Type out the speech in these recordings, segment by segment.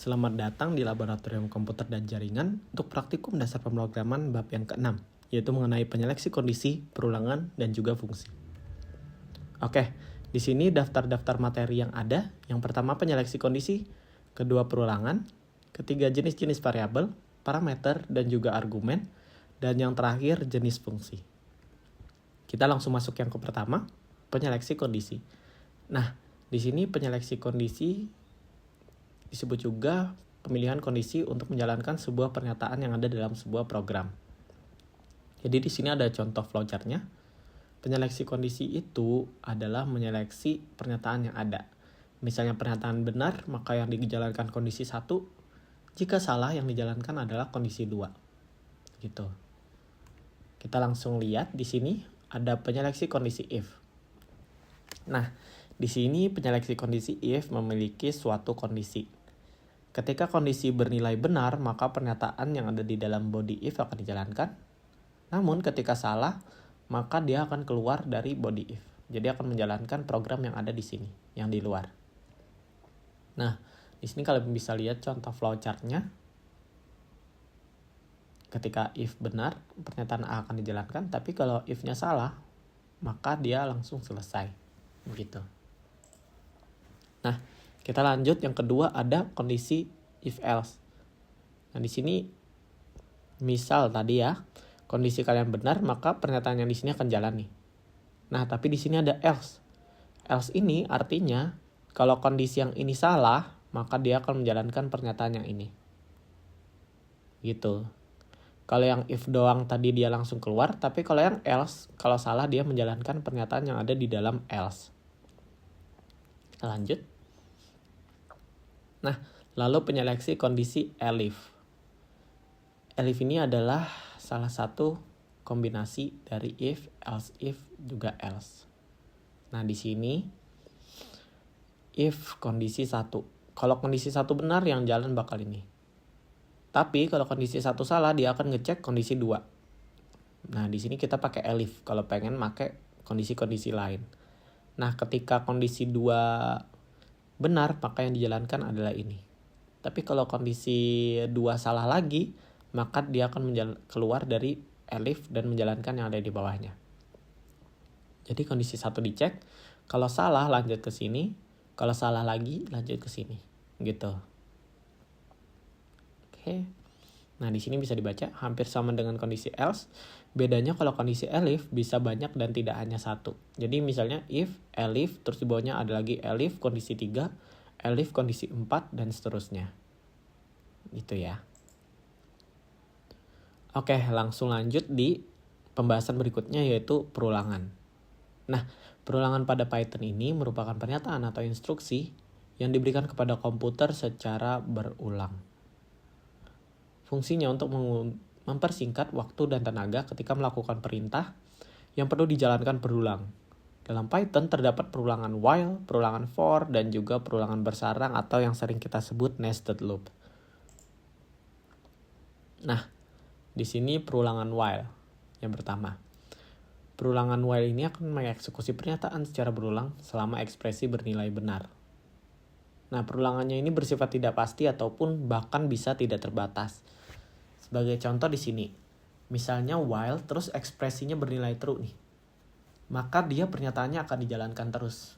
Selamat datang di Laboratorium Komputer dan Jaringan untuk praktikum dasar pemrograman bab yang ke-6, yaitu mengenai penyeleksi kondisi, perulangan, dan juga fungsi. Oke, di sini daftar-daftar materi yang ada. Yang pertama penyeleksi kondisi, kedua perulangan, ketiga jenis-jenis variabel, parameter, dan juga argumen, dan yang terakhir jenis fungsi. Kita langsung masuk yang ke pertama, penyeleksi kondisi. Nah, di sini penyeleksi kondisi disebut juga pemilihan kondisi untuk menjalankan sebuah pernyataan yang ada dalam sebuah program. Jadi di sini ada contoh flowchartnya. Penyeleksi kondisi itu adalah menyeleksi pernyataan yang ada. Misalnya pernyataan benar, maka yang dijalankan kondisi 1. Jika salah, yang dijalankan adalah kondisi 2. Gitu. Kita langsung lihat di sini ada penyeleksi kondisi if. Nah, di sini penyeleksi kondisi if memiliki suatu kondisi. Ketika kondisi bernilai benar, maka pernyataan yang ada di dalam body if akan dijalankan. Namun ketika salah, maka dia akan keluar dari body if. Jadi akan menjalankan program yang ada di sini, yang di luar. Nah, di sini kalian bisa lihat contoh flowchartnya. Ketika if benar, pernyataan A akan dijalankan. Tapi kalau if-nya salah, maka dia langsung selesai. Begitu. Nah, kita lanjut, yang kedua ada kondisi if else. Nah, di sini misal tadi ya, kondisi kalian benar, maka pernyataan yang di sini akan jalan nih. Nah, tapi di sini ada else. Else ini artinya kalau kondisi yang ini salah, maka dia akan menjalankan pernyataan yang ini. Gitu. Kalau yang if doang tadi dia langsung keluar, tapi kalau yang else, kalau salah dia menjalankan pernyataan yang ada di dalam else. Kita lanjut. Nah, lalu penyeleksi kondisi elif. Elif ini adalah salah satu kombinasi dari if, juga else. Nah, di sini if kondisi 1. Kalau kondisi 1 benar, yang jalan bakal ini. Tapi kalau kondisi 1 salah, dia akan ngecek kondisi 2. Nah, di sini kita pakai elif kalau pengen pakai kondisi-kondisi lain. Nah, ketika kondisi 2 benar, maka yang dijalankan adalah ini. Tapi kalau kondisi 2 salah lagi, maka dia akan keluar dari elif dan menjalankan yang ada di bawahnya. Jadi kondisi 1 dicek, kalau salah lanjut ke sini, kalau salah lagi lanjut ke sini. Gitu. Oke. Nah, di sini bisa dibaca hampir sama dengan kondisi else. Bedanya kalau kondisi elif bisa banyak dan tidak hanya satu. Jadi misalnya if, elif, terus di bawahnya ada lagi elif kondisi 3, elif kondisi 4, dan seterusnya. Gitu ya. Oke, langsung lanjut di pembahasan berikutnya, yaitu perulangan. Nah, perulangan pada Python ini merupakan pernyataan atau instruksi yang diberikan kepada komputer secara berulang. Fungsinya untuk mempersingkat waktu dan tenaga ketika melakukan perintah yang perlu dijalankan berulang. Dalam Python terdapat perulangan while, perulangan for, dan juga perulangan bersarang atau yang sering kita sebut nested loop. Nah, di sini perulangan while yang pertama. Perulangan while ini akan mengeksekusi pernyataan secara berulang selama ekspresi bernilai benar. Nah, perulangannya ini bersifat tidak pasti ataupun bahkan bisa tidak terbatas. Sebagai contoh di sini, misalnya while terus ekspresinya bernilai true nih, maka dia pernyataannya akan dijalankan terus.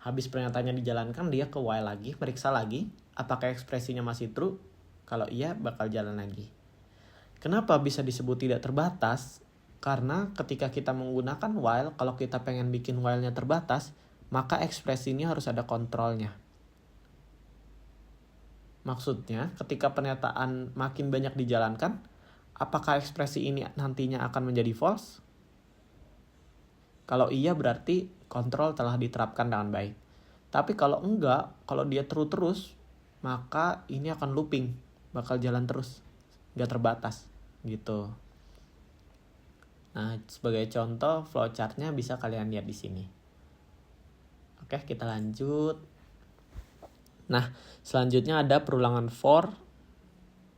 Habis pernyataannya dijalankan, dia ke while lagi, meriksa lagi, apakah ekspresinya masih true? Kalau iya, bakal jalan lagi. Kenapa bisa disebut tidak terbatas? Karena ketika kita menggunakan while, kalau kita pengen bikin while-nya terbatas, maka ekspresinya harus ada kontrolnya. Maksudnya, ketika pernyataan makin banyak dijalankan, apakah ekspresi ini nantinya akan menjadi false? Kalau iya, berarti kontrol telah diterapkan dengan baik. Tapi kalau enggak, kalau dia true terus, maka ini akan looping, bakal jalan terus, nggak terbatas, gitu. Nah, sebagai contoh, flowchartnya bisa kalian lihat di sini. Oke, kita lanjut. Nah, selanjutnya ada perulangan for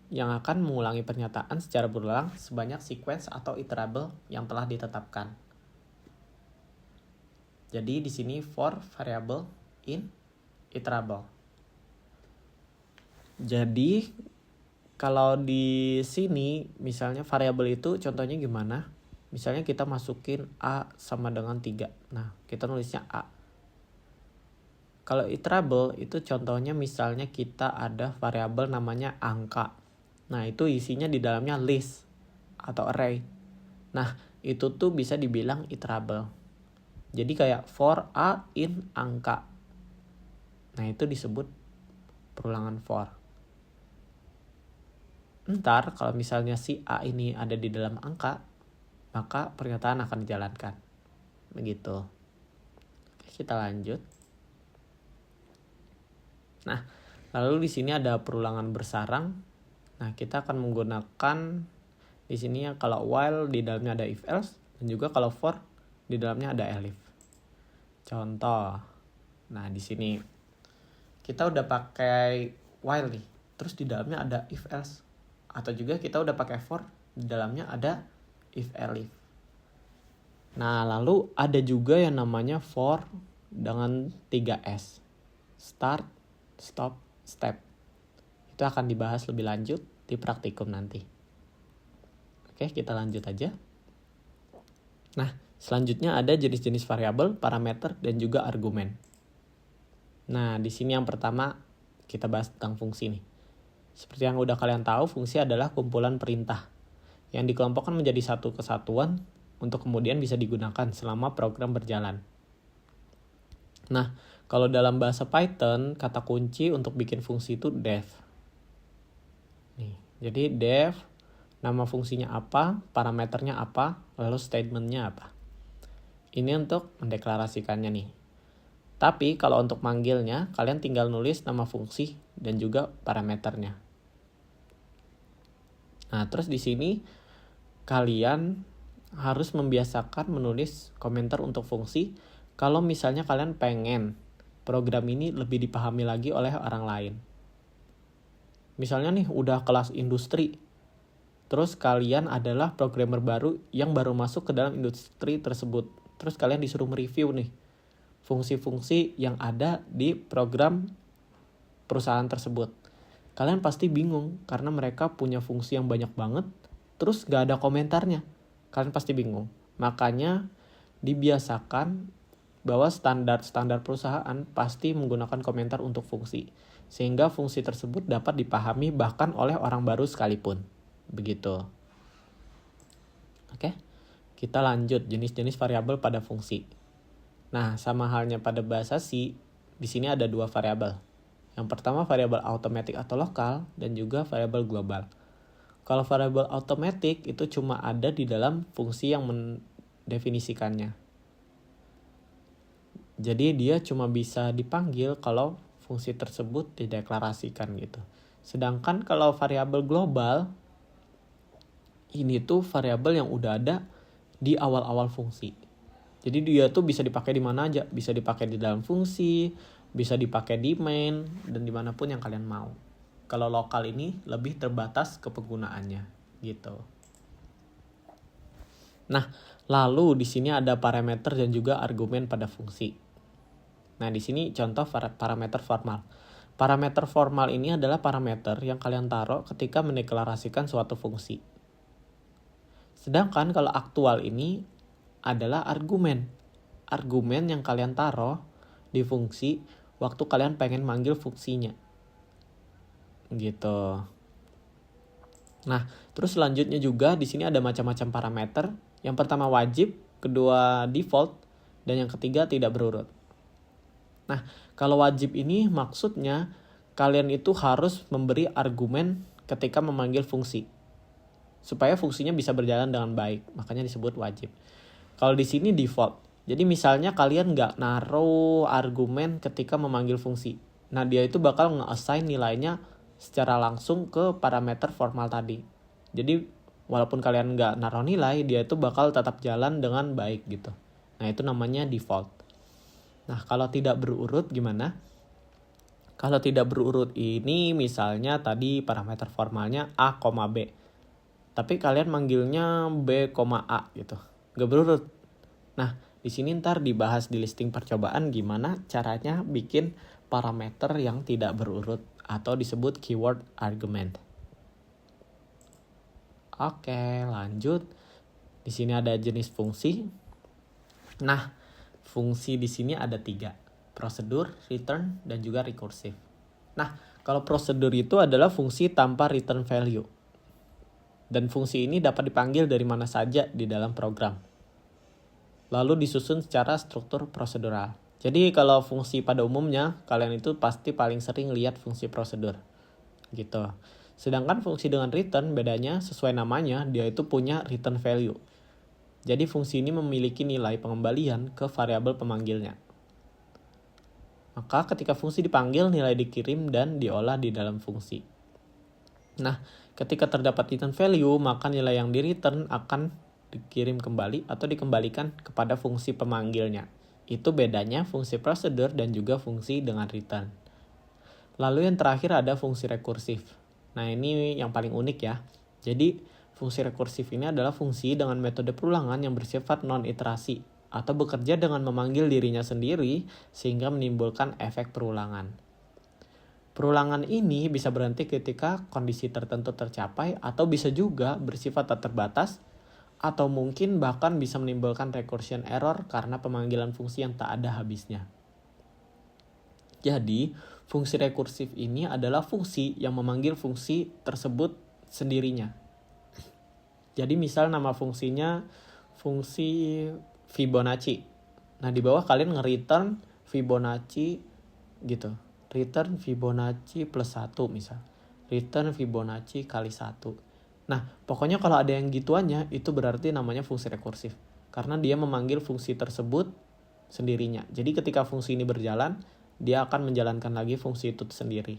yang akan mengulangi pernyataan secara berulang sebanyak sequence atau iterable yang telah ditetapkan. Jadi di sini for variable in iterable. Jadi kalau di sini misalnya variabel itu contohnya gimana? Misalnya kita masukin A sama dengan 3. Nah, kita nulisnya A. Kalau iterable itu contohnya misalnya kita ada variabel namanya angka. Nah, itu isinya di dalamnya list atau array. Nah, itu tuh bisa dibilang iterable. Jadi kayak for A in angka. Nah, itu disebut perulangan for. Ntar kalau misalnya si A ini ada di dalam angka, maka pernyataan akan dijalankan. Begitu. Oke, kita lanjut. Nah, lalu di sini ada perulangan bersarang. Nah, kita akan menggunakan di sini ya kalau while di dalamnya ada if else dan juga kalau for di dalamnya ada elif. Contoh. Nah, di sini kita udah pakai while nih. Terus di dalamnya ada if else. Atau juga kita udah pakai for, di dalamnya ada if elif. Nah, lalu ada juga yang namanya for dengan 3S. Start, stop, step. Itu akan dibahas lebih lanjut di praktikum nanti. Oke, kita lanjut aja. Nah, selanjutnya ada jenis-jenis variabel, parameter, dan juga argumen. Nah, di sini yang pertama kita bahas tentang fungsi nih. Seperti yang udah kalian tahu, fungsi adalah kumpulan perintah yang dikelompokkan menjadi satu kesatuan untuk kemudian bisa digunakan selama program berjalan. Nah, kalau dalam bahasa Python, kata kunci untuk bikin fungsi itu def. Nih, jadi def, nama fungsinya apa, parameternya apa, lalu statementnya apa. Ini untuk mendeklarasikannya nih. Tapi kalau untuk manggilnya, kalian tinggal nulis nama fungsi dan juga parameternya. Nah, terus di sini kalian harus membiasakan menulis komentar untuk fungsi kalau misalnya kalian pengen program ini lebih dipahami lagi oleh orang lain. Misalnya nih udah kelas industri, terus kalian adalah programmer baru yang baru masuk ke dalam industri tersebut. Terus kalian disuruh mereview nih fungsi-fungsi yang ada di program perusahaan tersebut. Kalian pasti bingung karena mereka punya fungsi yang banyak banget, terus gak ada komentarnya. Kalian pasti bingung. Makanya dibiasakan bahwa standar perusahaan pasti menggunakan komentar untuk fungsi. Sehingga fungsi tersebut dapat dipahami bahkan oleh orang baru sekalipun. Begitu. Oke, kita lanjut jenis-jenis variabel pada fungsi. Nah, sama halnya pada bahasa C, di sini ada dua variabel. Yang pertama variabel automatic atau lokal dan juga variabel global. Kalau variabel automatic itu cuma ada di dalam fungsi yang mendefinisikannya. Jadi dia cuma bisa dipanggil kalau fungsi tersebut dideklarasikan gitu. Sedangkan kalau variabel global, ini tuh variabel yang udah ada di awal-awal fungsi. Jadi dia tuh bisa dipakai di mana aja. Bisa dipakai di dalam fungsi, bisa dipakai di main, dan dimanapun yang kalian mau. Kalau lokal ini lebih terbatas ke penggunaannya gitu. Nah, lalu di sini ada parameter dan juga argumen pada fungsi. Nah, di sini contoh parameter formal. Parameter formal ini adalah parameter yang kalian taruh ketika mendeklarasikan suatu fungsi. Sedangkan kalau aktual ini adalah argumen. Argumen yang kalian taruh di fungsi waktu kalian pengen manggil fungsinya. Gitu. Nah, terus selanjutnya juga di sini ada macam-macam parameter. Yang pertama wajib, kedua default, dan yang ketiga tidak berurut. Nah, kalau wajib ini maksudnya kalian itu harus memberi argumen ketika memanggil fungsi. Supaya fungsinya bisa berjalan dengan baik, makanya disebut wajib. Kalau di sini default. Jadi misalnya kalian nggak naruh argumen ketika memanggil fungsi. Nah, dia itu bakal nge-assign nilainya secara langsung ke parameter formal tadi. Jadi walaupun kalian nggak naruh nilai, dia itu bakal tetap jalan dengan baik gitu. Nah, itu namanya default. Nah, kalau tidak berurut gimana? Kalau tidak berurut ini misalnya tadi parameter formalnya A, B. Tapi kalian manggilnya B, A gitu. Nggak berurut. Nah, di sini ntar dibahas di listing percobaan gimana caranya bikin parameter yang tidak berurut atau disebut keyword argument. Oke, lanjut. Di sini ada jenis fungsi. Nah, fungsi di sini ada 3. Prosedur, return, dan juga recursive. Nah, kalau prosedur itu adalah fungsi tanpa return value. Dan fungsi ini dapat dipanggil dari mana saja di dalam program. Lalu disusun secara struktur prosedural. Jadi kalau fungsi pada umumnya, kalian itu pasti paling sering lihat fungsi prosedur. Gitu. Sedangkan fungsi dengan return, bedanya sesuai namanya, dia itu punya return value. Jadi fungsi ini memiliki nilai pengembalian ke variabel pemanggilnya. Maka ketika fungsi dipanggil, nilai dikirim dan diolah di dalam fungsi. Nah, ketika terdapat return value, maka nilai yang di return akan dikirim kembali atau dikembalikan kepada fungsi pemanggilnya. Itu bedanya fungsi prosedur dan juga fungsi dengan return. Lalu yang terakhir ada fungsi rekursif. Nah, ini yang paling unik ya. Jadi, fungsi rekursif ini adalah fungsi dengan metode perulangan yang bersifat non-iterasi atau bekerja dengan memanggil dirinya sendiri sehingga menimbulkan efek perulangan. Perulangan ini bisa berhenti ketika kondisi tertentu tercapai atau bisa juga bersifat tak terbatas atau mungkin bahkan bisa menimbulkan recursion error karena pemanggilan fungsi yang tak ada habisnya. Jadi, fungsi rekursif ini adalah fungsi yang memanggil fungsi tersebut sendirinya. Jadi misal nama fungsinya fungsi Fibonacci. Nah, di bawah kalian nge-return Fibonacci gitu. Return Fibonacci plus 1 misal. Return Fibonacci kali 1. Nah, pokoknya kalau ada yang gituannya, itu berarti namanya fungsi rekursif. Karena dia memanggil fungsi tersebut sendirinya. Jadi ketika fungsi ini berjalan, dia akan menjalankan lagi fungsi itu sendiri.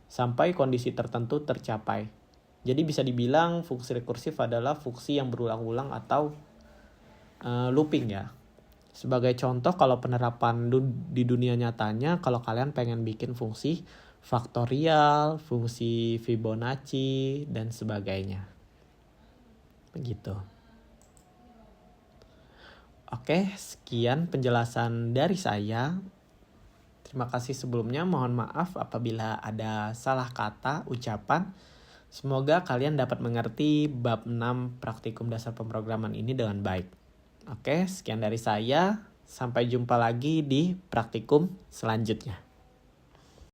Sampai kondisi tertentu tercapai. Jadi bisa dibilang fungsi rekursif adalah fungsi yang berulang-ulang atau looping ya. Sebagai contoh, kalau penerapan di dunia nyatanya, kalau kalian pengen bikin fungsi faktorial, fungsi Fibonacci, dan sebagainya. Begitu. Oke, sekian penjelasan dari saya. Terima kasih sebelumnya, mohon maaf apabila ada salah kata, ucapan. Semoga kalian dapat mengerti bab 6 praktikum dasar pemrograman ini dengan baik. Oke, sekian dari saya. Sampai jumpa lagi di praktikum selanjutnya.